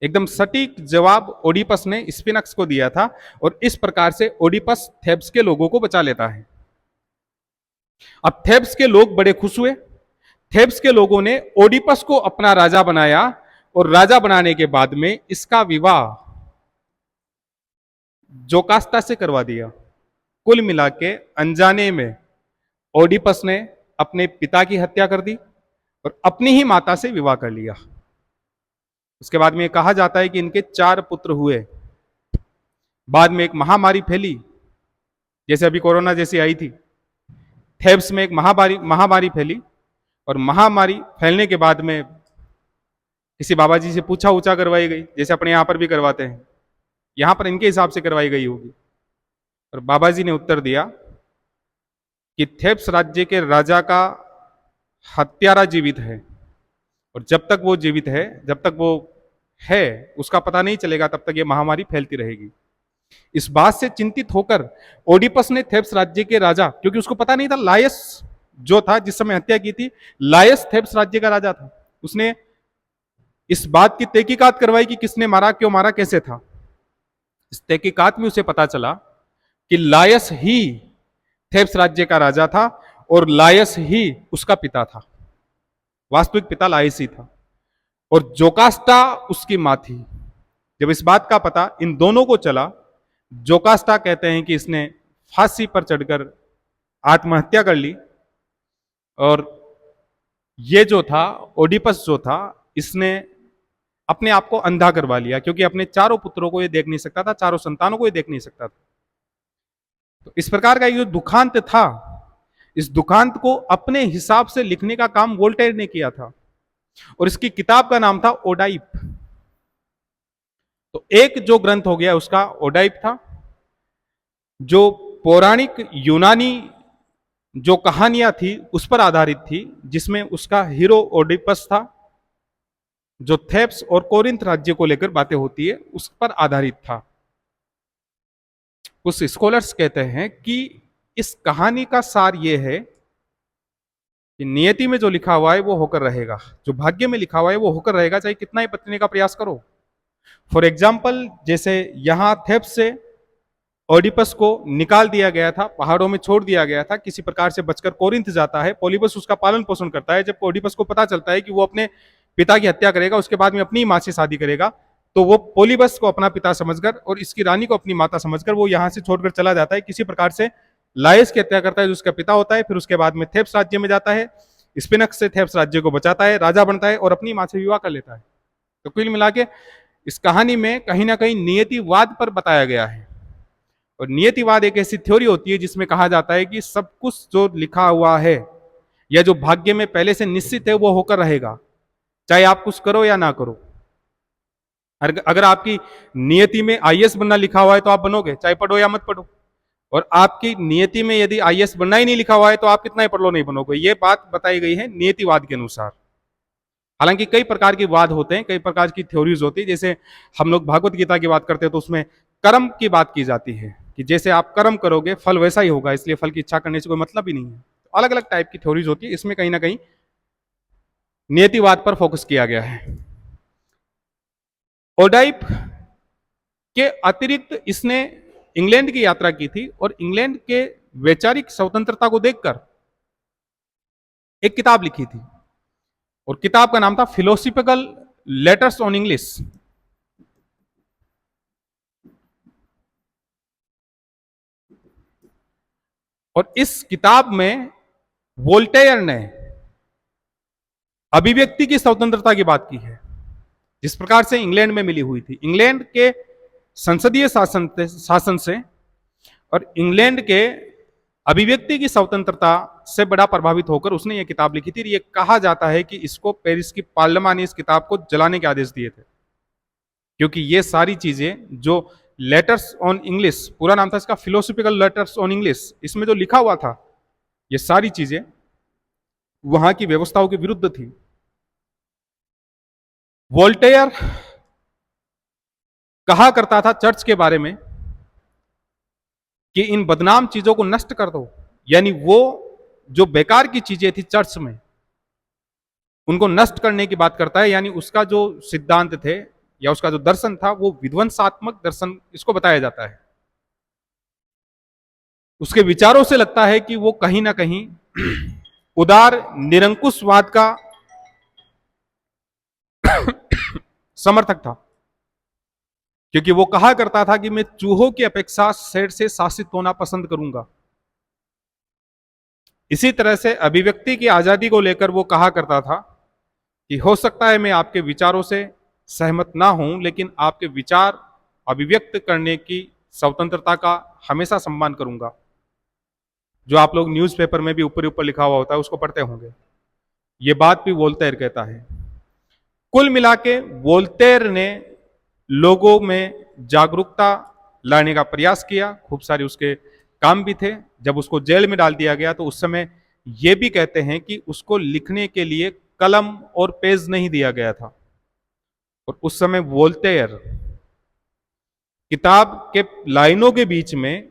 एकदम सटीक जवाब ओडिपस ने स्फिनक्स को दिया था और इस प्रकार से ओडिपस थेब्स के लोगों को बचा लेता है। अब थेब्स के लोग बड़े खुश हुए। थेब्स के लोगों ने ओडिपस को अपना राजा बनाया और राजा बनाने के बाद में इसका विवाह जोकास्ता से करवा दिया। कुल मिला के अनजाने में ओडिपस ने अपने पिता की हत्या कर दी और अपनी ही माता से विवाह कर लिया। उसके बाद में कहा जाता है कि इनके 4 पुत्र हुए। बाद में एक महामारी फैली, जैसे अभी कोरोना जैसी आई थी। थेब्स में एक महामारी फैली और महामारी फैलने के बाद में किसी बाबा जी से पूछा ऊंचा करवाई गई, जैसे अपने यहां पर भी करवाते हैं, यहां पर इनके हिसाब से करवाई गई होगी। और बाबा जी ने उत्तर दिया कि थेब्स राज्य के राजा का हत्यारा जीवित है और जब तक वो जीवित है, जब तक वो है, उसका पता नहीं चलेगा, तब तक ये महामारी फैलती रहेगी। इस बात से चिंतित होकर ओडिपस ने थेब्स राज्य के राजा, क्योंकि उसको पता नहीं था, लायस जो था जिस समय हत्या की थी, लायस थेब्स राज्य का राजा था, उसने इस बात की तहकीकात करवाई कि किसने मारा, क्यों मारा, कैसे था। इस तहकीकात में उसे पता चला कि लायस ही थेब्स राज्य का राजा था और लायस ही उसका पिता था। वास्तविक पिता लायस ही था और जोकास्टा उसकी मां थी। जब इस बात का पता इन दोनों को चला, जोकास्टा कहते हैं कि इसने फांसी पर चढ़कर आत्महत्या कर ली और ये जो था ओडिपस जो था, इसने अपने आप को अंधा करवा लिया, क्योंकि अपने चारों पुत्रों को ये देख नहीं सकता था, चारों संतानों को ये देख नहीं सकता था। तो इस प्रकार का जो दुखांत था, इस दुखांत को अपने हिसाब से लिखने का काम वोल्टेयर ने किया था और इसकी किताब का नाम था ओडाइप। तो एक जो ग्रंथ हो गया उसका ओडाइप था, जो पौराणिक यूनानी जो कहानियां थी उस पर आधारित थी, जिसमें उसका हीरो ओडिपस था, जो थेब्स और कोरिंथ राज्य को लेकर बातें होती है उस पर आधारित था। कुछ स्कॉलर्स कहते हैं कि इस कहानी का सार यह है कि नियति में जो लिखा हुआ है वो होकर रहेगा, जो भाग्य में लिखा हुआ है वो होकर रहेगा, चाहे कितना ही बचने का प्रयास करो। फॉर एग्जाम्पल, जैसे यहां थेब्स से ओडिपस को निकाल दिया गया था, पहाड़ों में छोड़ दिया गया था, किसी प्रकार से बचकर कोरिंथ जाता है, पॉलीबस उसका पालन पोषण करता है। जब ओडिपस को पता चलता है कि वो अपने पिता की हत्या करेगा, उसके बाद में अपनी मां से शादी करेगा, तो वो पॉलीबस को अपना पिता समझकर और इसकी रानी को अपनी माता समझकर वो यहां से छोड़कर चला जाता है। किसी प्रकार से लायस की हत्या करता है जो उसका पिता होता है, फिर उसके बाद में थेब्स राज्य में जाता है, स्पिनक्स से थेब्स राज्य को बचाता है, राजा बनता है और अपनी मां से विवाह कर लेता है। तो कुल मिला के इस कहानी में कहीं ना कहीं नियतिवाद पर बताया गया है। और नियतिवाद एक ऐसी थ्योरी होती है जिसमें कहा जाता है कि सब कुछ जो लिखा हुआ है या जो भाग्य में पहले से निश्चित है वो होकर रहेगा, चाहे आप कुछ करो या ना करो। अगर आपकी नियति में आईएएस बनना लिखा हुआ है तो आप बनोगे, चाहे पढ़ो या मत पढ़ो। और आपकी नियति में यदि आईएएस बनना ही नहीं लिखा हुआ है तो आप कितना ही पढ़ लो नहीं बनोगे। ये बात बताई गई है नियतिवाद के अनुसार। हालांकि कई प्रकार के वाद होते हैं, कई प्रकार की थ्योरीज होती है। जैसे हम लोग भागवत गीता की बात करते हैं तो उसमें कर्म की बात की जाती है कि जैसे आप कर्म करोगे फल वैसा ही होगा, इसलिए फल की इच्छा करने से कोई मतलब ही नहीं है। तो अलग अलग टाइप की थ्योरीज होती है, इसमें कहीं ना कहीं नियतिवाद पर फोकस किया गया है। ओडाइप के अतिरिक्त इसने इंग्लैंड की यात्रा की थी और इंग्लैंड के वैचारिक स्वतंत्रता को देखकर एक किताब लिखी थी और किताब का नाम था फिलोसफिकल लेटर्स ऑन इंग्लिश। और इस किताब में वोल्टेयर ने अभिव्यक्ति की स्वतंत्रता की बात की है, जिस प्रकार से इंग्लैंड में मिली हुई थी। इंग्लैंड के संसदीय शासन से और इंग्लैंड के अभिव्यक्ति की स्वतंत्रता से बड़ा प्रभावित होकर उसने यह किताब लिखी थी। ये कहा जाता है कि इसको पेरिस की पार्लियामेंट ने इस किताब को जलाने के आदेश दिए थे, क्योंकि ये सारी चीजें जो लेटर्स ऑन इंग्लिश, पूरा नाम था इसका फिलोसफिकल लेटर्स ऑन इंग्लिश, इसमें जो लिखा हुआ था ये सारी चीजें वहां की व्यवस्थाओं के विरुद्ध थी। वोल्टेयर कहा करता था चर्च के बारे में कि इन बदनाम चीजों को नष्ट कर दो, यानी वो जो बेकार की चीजें थी चर्च में उनको नष्ट करने की बात करता है। यानी उसका जो सिद्धांत थे या उसका जो दर्शन था वो विध्वंसात्मक दर्शन इसको बताया जाता है। उसके विचारों से लगता है कि वो कहीं ना कहीं उदार निरंकुशवाद का समर्थक था, क्योंकि वो कहा करता था कि मैं चूहों की अपेक्षा शेर से शासित होना पसंद करूंगा। इसी तरह से अभिव्यक्ति की आजादी को लेकर वो कहा करता था कि हो सकता है मैं आपके विचारों से सहमत ना हूं, लेकिन आपके विचार अभिव्यक्त करने की स्वतंत्रता का हमेशा सम्मान करूंगा। जो आप लोग न्यूज़पेपर में भी ऊपर ऊपर लिखा हुआ होता है उसको पढ़ते होंगे, ये बात भी वोल्टेयर कहता है। कुल मिला के वोल्टेयर ने लोगों में जागरूकता लाने का प्रयास किया, खूब सारे उसके काम भी थे। जब उसको जेल में डाल दिया गया तो उस समय ये भी कहते हैं कि उसको लिखने के लिए कलम और पेज नहीं दिया गया था और उस समय वोल्टेयर किताब के लाइनों के बीच में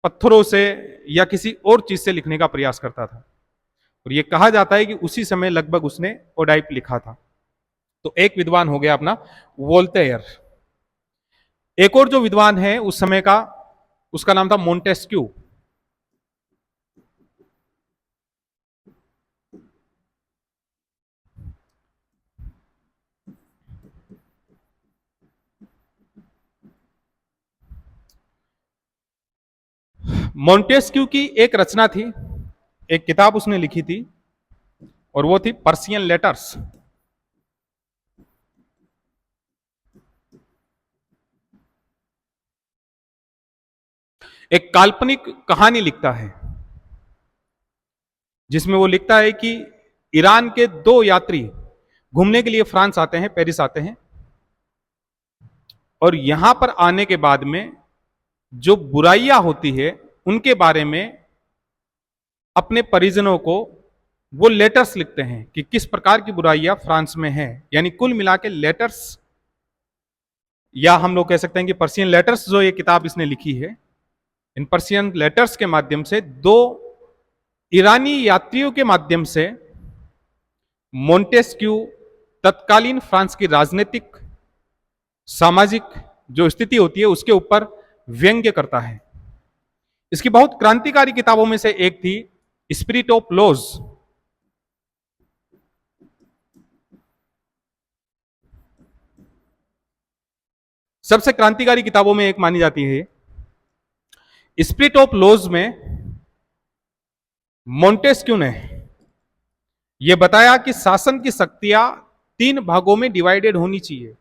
पत्थरों से या किसी और चीज से लिखने का प्रयास करता था। और यह कहा जाता है कि उसी समय लगभग उसने ओडाइप लिखा था। तो एक विद्वान हो गया अपना वोल्टेयर। एक और जो विद्वान है उस समय का, उसका नाम था मोंटेस्क्यू। मोंटेस्क्यू की एक रचना थी, एक किताब उसने लिखी थी, और वो थी पर्सियन लेटर्स। एक काल्पनिक कहानी लिखता है, जिसमें वो लिखता है कि ईरान के दो यात्री घूमने के लिए फ्रांस आते हैं, पेरिस आते हैं, और यहां पर आने के बाद में जो बुराइयां होती है उनके बारे में अपने परिजनों को वो लेटर्स लिखते हैं कि किस प्रकार की बुराइयां फ्रांस में है। यानी कुल मिला के लेटर्स, या हम लोग कह सकते हैं कि पर्सियन लेटर्स, जो ये किताब इसने लिखी है, इन पर्सियन लेटर्स के माध्यम से दो ईरानी यात्रियों के माध्यम से मोंटेस्क्यू तत्कालीन फ्रांस की राजनीतिक सामाजिक जो स्थिति होती है उसके ऊपर व्यंग्य करता है। इसकी बहुत क्रांतिकारी किताबों में से एक थी स्पिरिट ऑफ लॉज। सबसे क्रांतिकारी किताबों में एक मानी जाती है। स्पिरिट ऑफ लॉज में मोंटेस्क्यू ने यह बताया कि शासन की शक्तियां तीन भागों में डिवाइडेड होनी चाहिए।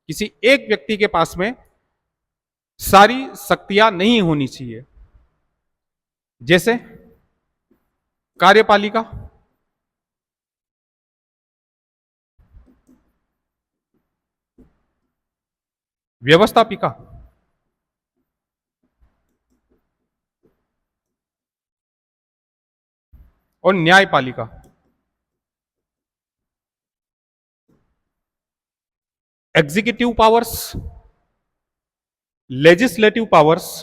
किसी एक व्यक्ति के पास में सारी शक्तियां नहीं होनी चाहिए। जैसे कार्यपालिका, व्यवस्थापिका और न्यायपालिका। एग्जीक्यूटिव पावर्स, लेजिस्लेटिव पावर्स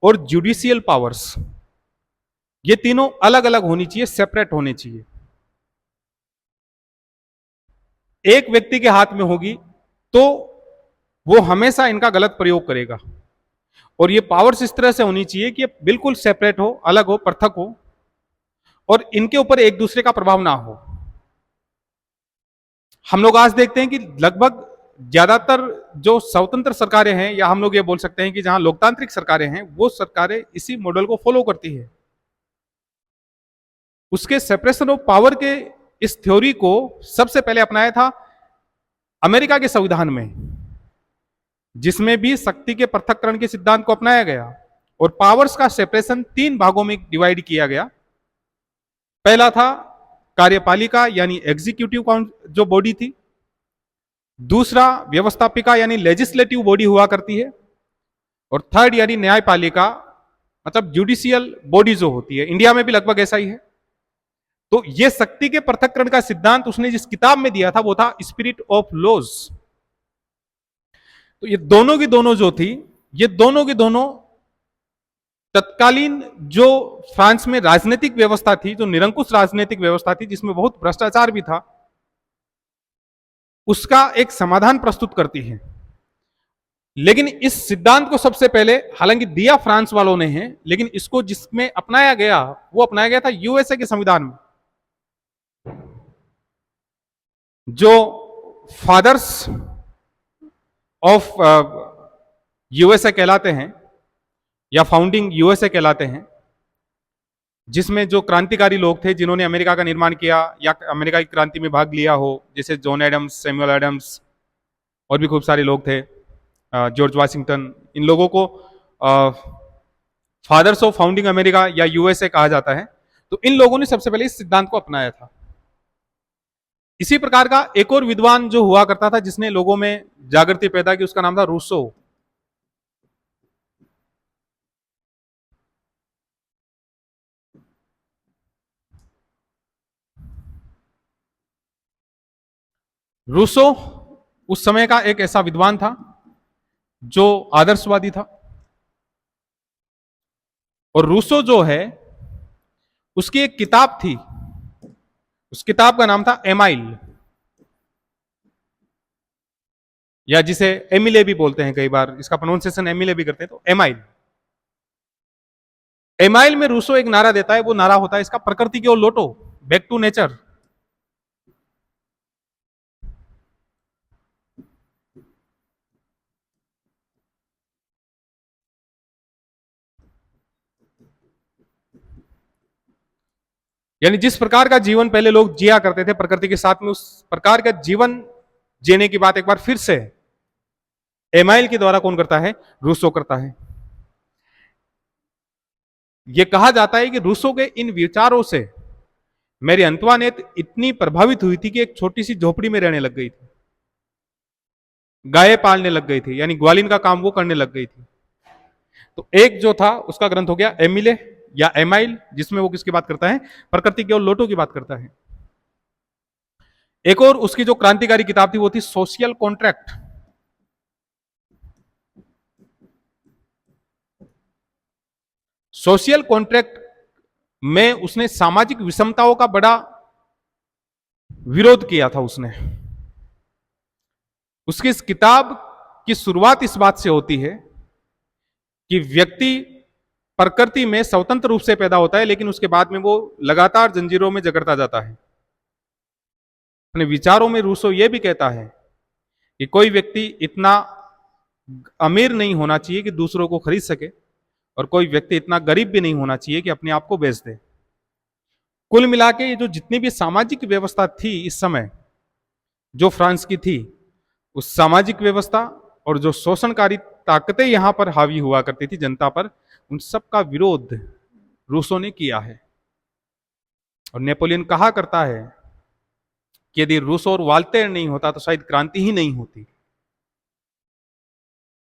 और जुडिशियल पावर्स, ये तीनों अलग अलग होनी चाहिए, सेपरेट होनी चाहिए। एक व्यक्ति के हाथ में होगी तो वो हमेशा इनका गलत प्रयोग करेगा, और ये पावर्स इस तरह से होनी चाहिए कि ये बिल्कुल सेपरेट हो, अलग हो, पृथक हो, और इनके ऊपर एक दूसरे का प्रभाव ना हो। हम लोग आज देखते हैं कि लगभग ज्यादातर जो स्वतंत्र सरकारें हैं, या हम लोग ये बोल सकते हैं कि जहां लोकतांत्रिक सरकारें हैं, वो सरकारें इसी मॉडल को फॉलो करती है। उसके सेपरेशन ऑफ पावर के इस थ्योरी को सबसे पहले अपनाया था अमेरिका के संविधान में, जिसमें भी शक्ति के पृथक्करण के सिद्धांत को अपनाया गया और पावर्स का सेपरेशन तीन भागों में डिवाइड किया गया। पहला था कार्यपालिका यानी एग्जीक्यूटिव जो बॉडी थी, दूसरा व्यवस्थापिका यानी लेजिस्लेटिव बॉडी हुआ करती है, और थर्ड यानी न्यायपालिका मतलब जुडिशियल बॉडी जो होती है। इंडिया में भी लगभग ऐसा ही है। तो ये शक्ति के पृथक्करण का सिद्धांत उसने जिस किताब में दिया था वो था स्पिरिट ऑफ लॉज। तो ये दोनों की दोनों जो थी, ये दोनों की दोनों तत्कालीन जो फ्रांस में राजनीतिक व्यवस्था थी, जो निरंकुश राजनीतिक व्यवस्था थी, जिसमें बहुत भ्रष्टाचार भी था, उसका एक समाधान प्रस्तुत करती है। लेकिन इस सिद्धांत को सबसे पहले हालांकि दिया फ्रांस वालों ने है, लेकिन इसको जिसमें अपनाया गया वो अपनाया गया था यूएसए के संविधान में। जो फादर्स ऑफ यूएसए कहलाते हैं, या फाउंडिंग यूएसए कहलाते हैं, जिसमें जो क्रांतिकारी लोग थे जिन्होंने अमेरिका का निर्माण किया या अमेरिका की क्रांति में भाग लिया हो, जैसे जॉन एडम्स, सैमुअल एडम्स, और भी खूब सारे लोग थे, जॉर्ज वाशिंगटन, इन लोगों को फादर्स ऑफ फाउंडिंग अमेरिका या यूएसए कहा जाता है। तो इन लोगों ने सबसे पहले इस सिद्धांत को अपनाया था। इसी प्रकार का एक और विद्वान जो हुआ करता था जिसने लोगों में जागृति पैदा की, उसका नाम था रूसो। रूसो उस समय का एक ऐसा विद्वान था जो आदर्शवादी था, और रूसो जो है उसकी एक किताब थी, उस किताब का नाम था एमाइल। या जिसे एमिले भी बोलते हैं, कई बार इसका प्रोनाउंसिएशन एमिले भी करते हैं, तो एमाइल। एमाइल में रूसो एक नारा देता है, वो नारा होता है इसका, प्रकृति की ओर लौटो, बैक टू नेचर। यानी जिस प्रकार का जीवन पहले लोग जिया करते थे प्रकृति के साथ में, उस प्रकार का जीवन जीने की बात एक बार फिर से एमाइल के द्वारा कौन करता है? रूसो करता है। यह कहा जाता है कि रूसो के इन विचारों से मेरी अंतवानेत इतनी प्रभावित हुई थी कि एक छोटी सी झोपड़ी में रहने लग गई थी, गाय पालने लग गई थी, यानी ग्वालिन का काम वो करने लग गई थी। तो एक जो था उसका ग्रंथ हो गया एमिले या एमाइल, जिसमें वो किसकी बात करता है? प्रकृति की ओर लौटो की बात करता है। एक और उसकी जो क्रांतिकारी किताब थी वो थी सोशल कॉन्ट्रैक्ट। सोशल कॉन्ट्रैक्ट में उसने सामाजिक विषमताओं का बड़ा विरोध किया था। उसकी इस किताब की शुरुआत इस बात से होती है कि व्यक्ति प्रकृति में स्वतंत्र रूप से पैदा होता है, लेकिन उसके बाद में वो लगातार जंजीरों में जकड़ता जाता है। अपने विचारों में रूसो ये भी कहता है कि कोई व्यक्ति इतना अमीर नहीं होना चाहिए कि दूसरों को खरीद सके, और कोई व्यक्ति इतना गरीब भी नहीं होना चाहिए कि अपने आप को बेच दे। कुल मिला के ये जो जितनी भी सामाजिक व्यवस्था थी इस समय जो फ्रांस की थी, उस सामाजिक व्यवस्था और जो शोषणकारी ताकतें यहां पर हावी हुआ करती थी जनता पर, उन सब का विरोध रूसो ने किया है। और नेपोलियन कहा करता है कि यदि रूसो और वाल्टेयर नहीं होता तो शायद क्रांति ही नहीं होती।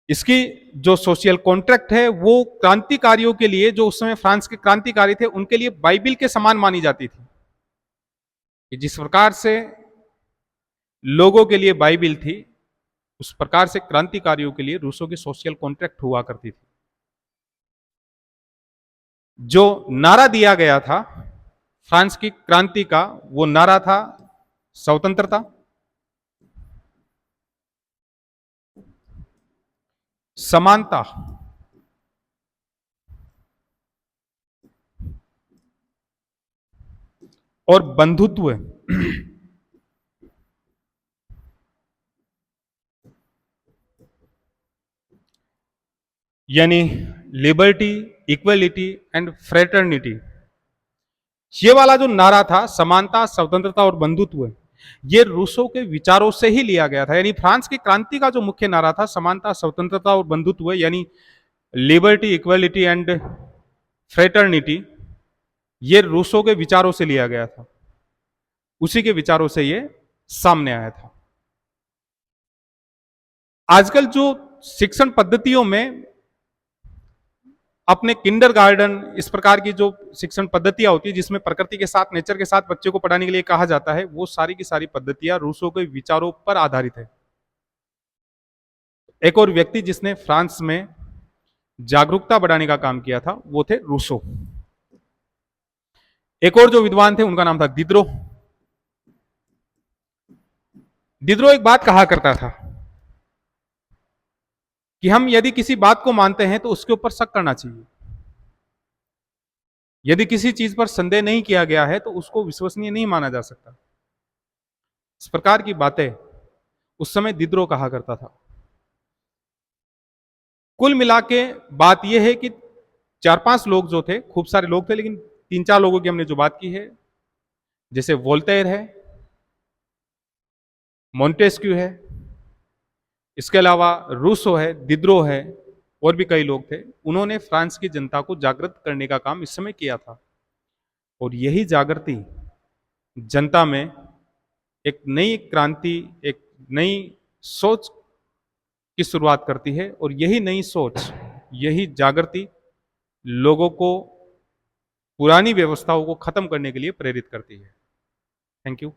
इसकी जो सोशल कॉन्ट्रैक्ट है वो क्रांतिकारियों के लिए, जो उस समय फ्रांस के क्रांतिकारी थे, उनके लिए बाइबिल के समान मानी जाती थी। कि जिस प्रकार से लोगों के लिए बाइबिल थी, उस प्रकार से क्रांतिकारियों के लिए रूसो की सोशल कॉन्ट्रैक्ट हुआ करती थी। जो नारा दिया गया था फ्रांस की क्रांति का, वो नारा था स्वतंत्रता, समानता और बंधुत्व। यानी लिबर्टी, इक्वलिटी एंड फ्रेटर्निटी। ये वाला जो नारा था, समानता, स्वतंत्रता और बंधुत्व, ये रूसो के विचारों से ही लिया गया था। यानी फ्रांस की क्रांति का जो मुख्य नारा था, समानता, स्वतंत्रता और बंधुत्व, यानी लिबर्टी, इक्वलिटी एंड फ्रेटर्निटी, ये रूसो के विचारों से लिया गया था। उसी के विचारों से ये सामने आया था। आजकल जो शिक्षण पद्धतियों में अपने किंडरगार्टन, इस प्रकार की जो शिक्षण पद्धतियां होती है जिसमें प्रकृति के साथ, नेचर के साथ बच्चे को पढ़ाने के लिए कहा जाता है, वो सारी की सारी पद्धतियां रूसो के विचारों पर आधारित है। एक और व्यक्ति जिसने फ्रांस में जागरूकता बढ़ाने का काम किया था वो थे रूसो। एक और जो विद्वान थे उनका नाम था दिद्रो। दिद्रो एक बात कहा करता था कि हम यदि किसी बात को मानते हैं तो उसके ऊपर शक करना चाहिए। यदि किसी चीज पर संदेह नहीं किया गया है तो उसको विश्वसनीय नहीं माना जा सकता। इस प्रकार की बातें उस समय दिद्रो कहा करता था। कुल मिला के बात यह है कि 4-5 लोग जो थे, खूब सारे लोग थे, लेकिन 3-4 लोगों की हमने जो बात की है, जैसे वोल्टेयर है, मोंटेस्क्यू है, इसके अलावा रूसो है, दिद्रो है, और भी कई लोग थे। उन्होंने फ्रांस की जनता को जागृत करने का काम इस समय किया था। और यही जागृति जनता में एक नई क्रांति, एक नई सोच की शुरुआत करती है। और यही नई सोच, यही जागृति लोगों को पुरानी व्यवस्थाओं को खत्म करने के लिए प्रेरित करती है। Thank you.